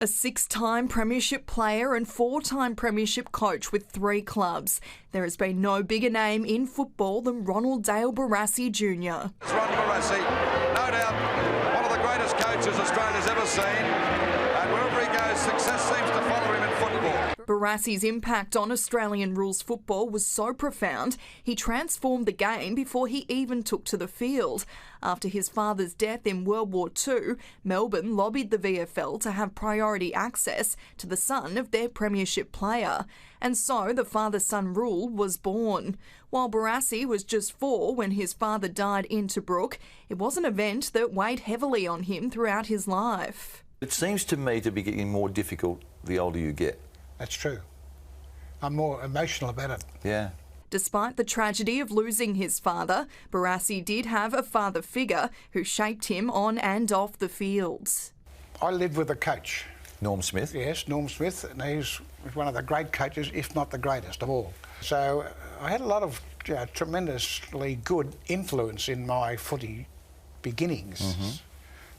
A 6-time premiership player and 4-time premiership coach with 3 clubs. There has been no bigger name in football than Ron Barassi Jr. It's Ron Barassi, no doubt one of the greatest coaches Australia's ever seen, and wherever he goes, success seems to follow him in football. Barassi's impact on Australian rules football was so profound, he transformed the game before he even took to the field. After his father's death in World War II, Melbourne lobbied the VFL to have priority access to the son of their premiership player. And so the father-son rule was born. While Barassi was just 4 when his father died in Tobruk, it was an event that weighed heavily on him throughout his life. It seems to me to be getting more difficult the older you get. That's true. I'm more emotional about it. Yeah. Despite the tragedy of losing his father, Barassi did have a father figure who shaped him on and off the fields. I lived with a coach. Norm Smith? Yes, Norm Smith, and he's one of the great coaches, if not the greatest of all. So I had a lot of tremendously good influence in my footy beginnings. Mm-hmm.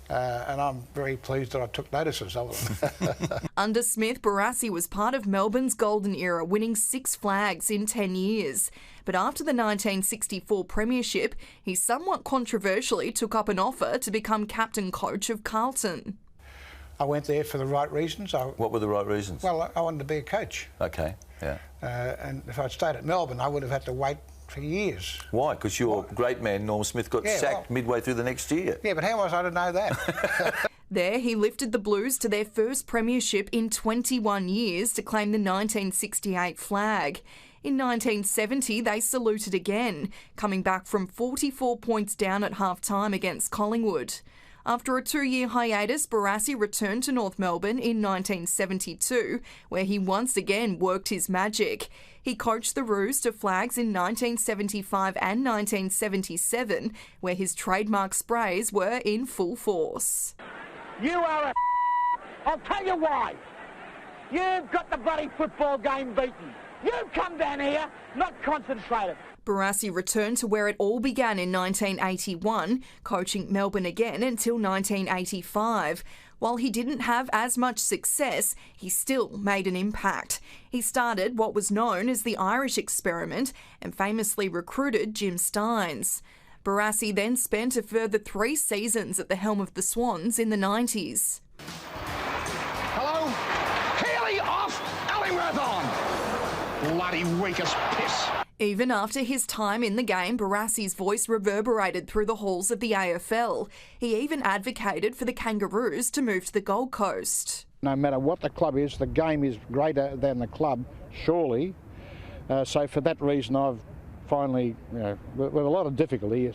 And I'm very pleased that I took notices of them. Under Smith, Barassi was part of Melbourne's golden era, winning 6 flags in 10 years. But after the 1964 premiership, he somewhat controversially took up an offer to become captain coach of Carlton. I went there for the right reasons. What were the right reasons? Well, I wanted to be a coach. Okay, yeah. And if I'd stayed at Melbourne, I would have had to wait for years. Why? Because your great man, Norm Smith, got sacked midway through the next year. Yeah, but how was I to know that? There, he lifted the Blues to their first premiership in 21 years to claim the 1968 flag. In 1970, they saluted again, coming back from 44 points down at half-time against Collingwood. After a 2-year hiatus, Barassi returned to North Melbourne in 1972, where he once again worked his magic. He coached the Roos to flags in 1975 and 1977, where his trademark sprays were in full force. You are a I'll tell you why. You've got the bloody football game beaten. You've come down here, not concentrated. Barassi returned to where it all began in 1981, coaching Melbourne again until 1985. While he didn't have as much success, he still made an impact. He started what was known as the Irish experiment and famously recruited Jim Stynes. Barassi then spent a further 3 seasons at the helm of the Swans in the 90s. Hello? Healy off, Ellingworth on. Bloody weak as piss. Even after his time in the game, Barassi's voice reverberated through the halls of the AFL. He even advocated for the Kangaroos to move to the Gold Coast. No matter what the club is, the game is greater than the club, surely. So for that reason, I've finally, with a lot of difficulty,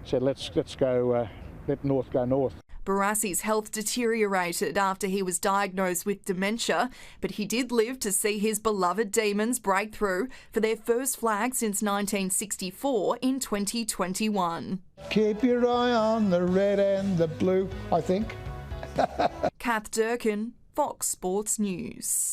said let's go, let North go north. Barassi's health deteriorated after he was diagnosed with dementia, but he did live to see his beloved Demons break through for their first flag since 1964 in 2021. Keep your eye on the red and the blue, I think. Kath Durkin, Fox Sports News.